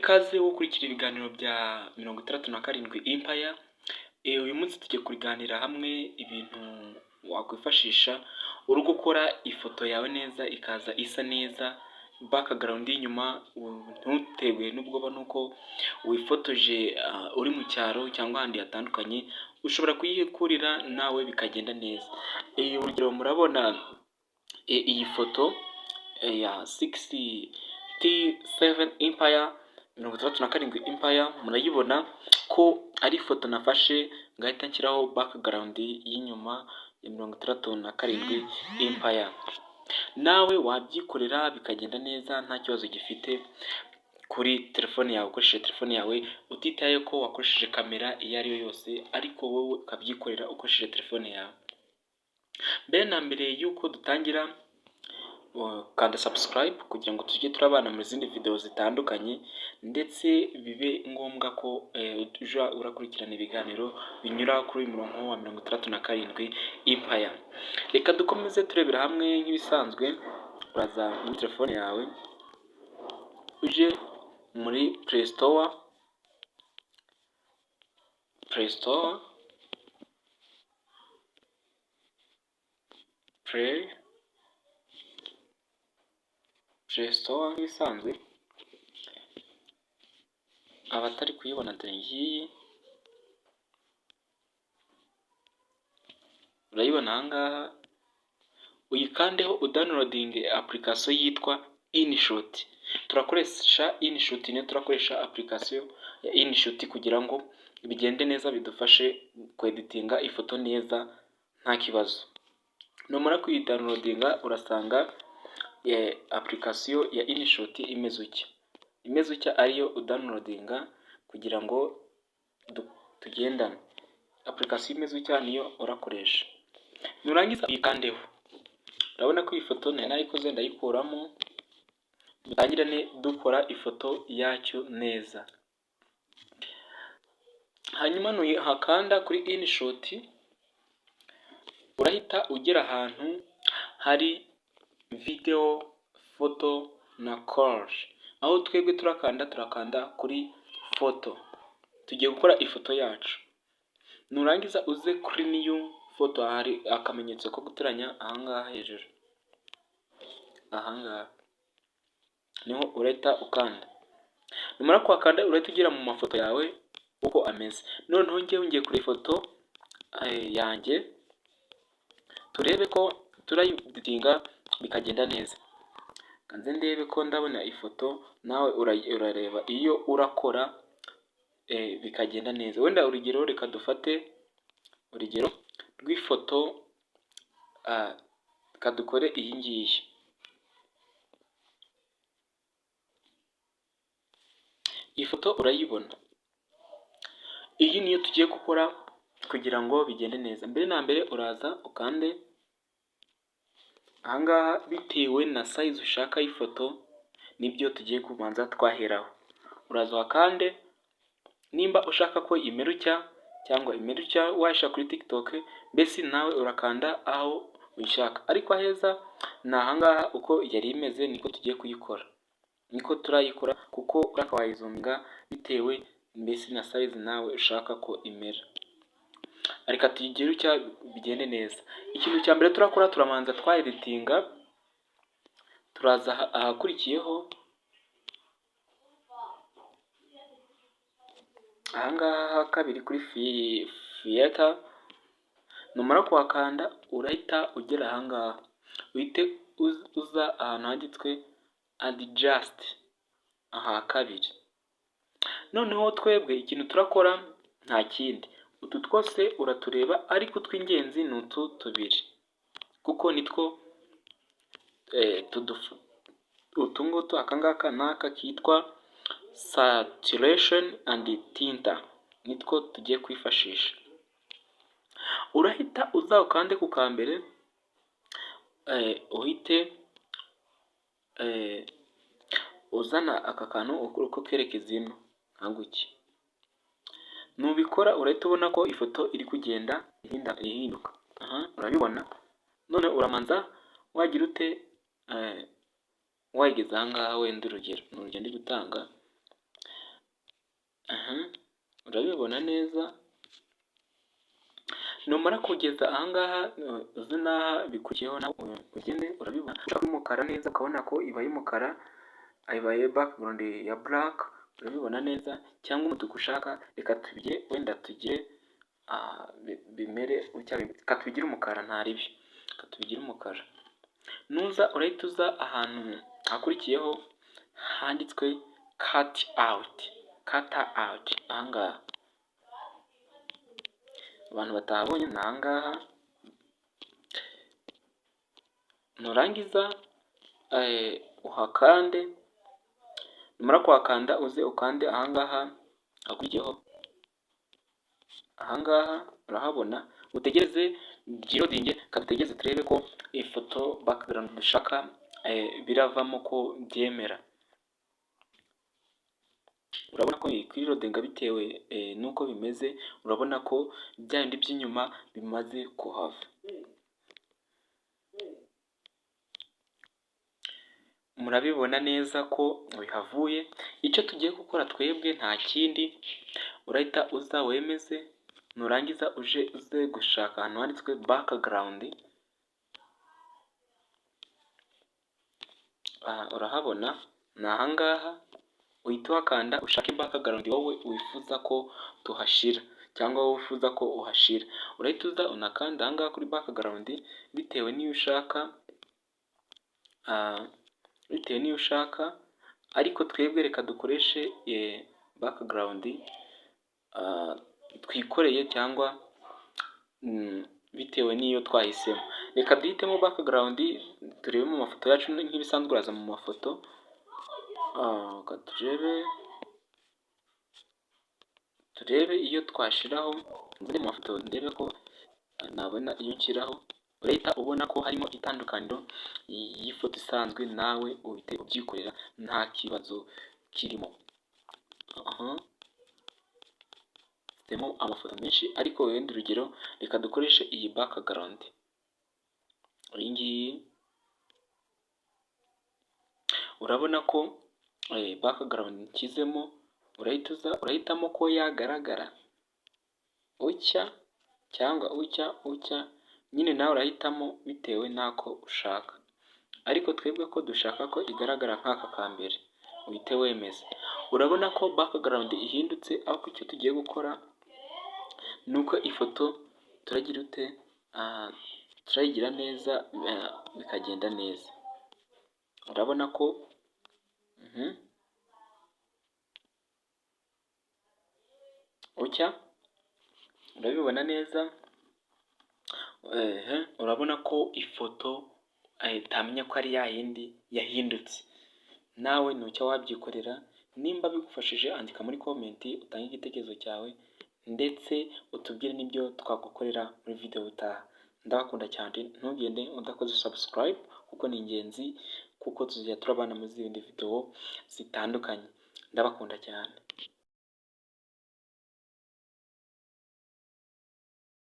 ikaze wo gukurikira ibiganiro bya 67 Empire. Uyu munsi tugiye kuganira hamwe ibintu wakwifashisha uri gukora ifoto yawe neza ikaza isa neza, background y'inyuma ntutewe n'ubwoba nuko wifotoje uri mu cyaro cyangwa ahandi hatandukanye, ushobora kuyikurira nawe bikagenda neza. Urugero murabona iyi foto ya 67 Empire 67 Empire, murayibona ko ari ifoto nafashe ngahita nshyiraho background y'inyuma ya 67 Empire. Nawe wabyikorera bikagenda neza nta kibazo gifite kuri telefone yawe, ukoresheje telefone yawe utitaye ko wakoresheje kamera iyo ari yo yose, ariko wowe ukabyikorera ukoresheje telefone yawe. Mbere na mbere yuko dutangira, kanda subscribe kugira ngo tujye turabana mu zindi video zitandukanye, ndetse bibe ngombwa ko ujya urakurikirana ibiganiro binyura kuri uyu murongo wa 67 Empire. Reka dukomeze turebera hamwe nk'ibisanzwe. Uraza muri telefone yawe uje muri Play Store, Play Store nk'ibisanzwe. Abatari kuyibona dore ngiyi, urayibona aha ngaha, uyikandeho udownloading application yitwa InShot. Turakoresha InShot, niyo turakoresha application ya InShot kugira ngo bigende neza, bidufashe kweditinga ifoto neza nta kibazo. Numara kuyidownloadinga urasanga application ya InShot imeze ucya ariyo udownloadinga kugira ngo tugendane. Application imeze ucya niyo urakoresha. Nurangiza uyikandeho, urabona ko iyi foto nayikoze ndayikuramo, dutangirane dukora ifoto yacyo neza. Hanyuma nuhakanda kuri InShot, urahita ugera ahantu hari video, photo na collage. Aho twebwe turakanda kuri photo, tugiye gukora ifoto yacu. Nurangiza uze kuri new photo, hari akamenyetso ko guteranya aha ngaha hejuru, aha ngaha niho urahita ukanda. Numara kuhakanda urahita ugera mu mafoto yawe uko ameze. Noneho ngiye kuri ifoto yanjye, turebe ko turayeditinga bikagenda neza. Kanze ndebe ko ndabona ifoto, nawe urareba iyo urakora bikagenda neza. Wenda urugero, reka dufate urugero rw'ifoto, kadukore iyi ngiyi. Iyi foto urayibona, iyi niyo tugiye gukora kugira ngo bigende neza. Mbere na mbere uraza ukande aha ngaha bitewe na size ushaka y'ifoto, nibyo tugiye kubanza twaheraho. Uraza wakande, nimba ushaka ko imerucya cyangwa imerucya washa kuri TikTok, mbese nawe urakanda aho uyishaka. Ariko aheza ni aha ngaha, uko yari imeze niko tugiye kuyikora, niko turayikora, kuko uraka wayizuminga bitewe mbese na size nawe ushaka ko imera. Ariko tuyigire ucya bigende neza. Ikintu cya mbere turakora, turamanza twayeditinga. Turaza ahakurikiyeho aha ngaha kabiri kuri filter. Numara kuhakanda urahita ugera aha ngaha, uhite uza ahantu handitswe adjust aha kabiri. Noneho twebwe ikintu turakora nta kindi, utu twose uratureba, ariko tw'ingenzi ni utu tubiri, kuko nitwo utu ngutu. Aka ngaka n'aka kitwa saturation and tinta, nitwo tugiye kwifashisha. Urahita uza ukande ku kambere, uhite uzana aka kantu uko kerekeza ino nkanguki. Nubikora urahita ubona ko ifoto iri kugenda ihinduka. Urabibona. None uramanza wagira ute, wayigeza aha ngaha. Wenda urugero ni urugendo gutanga, urabibona neza, numara kugeza ahangaha uzi n'aha bikurikiyeho nawe ugende urabibona, ushaka umukara neza ukabona ko ibaye umukara, ibaye background ya black, urabibona neza, cyangwa umutuku ushaka, reka tubigire wenda tugire bimere reka tubigire umukara ntaribi, reka tubigire umukara. Nuza urahita uza ahantu hakurikiyeho handitswe cut out, ahangaha abantu batahabonye ni ahangaha, nurangiza uhakande, numara kuhakanda uze ukande ahangaha hakurikiyeho, ahangaha urahabona, utegereze byilodinge, dutegereze turebe ko ifoto background dushaka biravamo ko byemera. Urabona ko kwirodinga bitewe nuko bimeze, urabona ko bya bindi by'inyuma bimaze kuhava. Murabibona neza ko bihavuye. Icyo tugiye gukora twebwe nta kindi, urahita uza wemeze, nurangiza uze gushaka ahantu handitswe background, urahabona ni ahangaha, uhita uhakanda ushake background wowe wifuza ko tuhashira cyangwa wowe wifuza ko uhashira, urahita uza unakanda ahangaha kuri background bitewe n'iyo ushaka, ariko twebwe reka dukoreshe background twikoreye cyangwa bitewe n'iyo twahisemo. Reka duhitemo background turebe mu mafoto yacu nk'ibisanzwe, uraza mu mafoto, turebe iyo twashiraho, nzajya mu mafoto ndebe ko nabona iyo nshyiraho, urahita ubona ko harimo itandukaniro y'ifoto isanzwe nawe uhite ubyikorera nta kibazo kirimo. Mfitemo amafoto menshi, ariko wenda urugero reka dukoreshe iyi background, iyi ngiyi urabona ko background nshyizemo, urahitamo ko yagaragara utya cyangwa utya, nyine nawe urahitamo bitewe n'ako ushaka, ariko twebwe ko dushaka ko igaragara nk'aka ka mbere, uhite wemeza. Urabona ko background ihindutse, ariko icyo tugiye gukora ni uko ifoto turayigira neza bikagenda neza. Urabona ko urabibona neza, urabona ko ifoto utamenya ko ari ya yindi yahindutse. Nawe nucyo wabyikorera, nimba bigufashije andika muri comment utange igitekerezo cyawe, ndetse utubwire n'ibyo twagukorera muri video utaha. Ndabakunda cyane, ntugende udakoze subscribe kuko ni ingenzi, kuko tuzajya turabana mu zindi video zitandukanye. Ndabakunda cyane.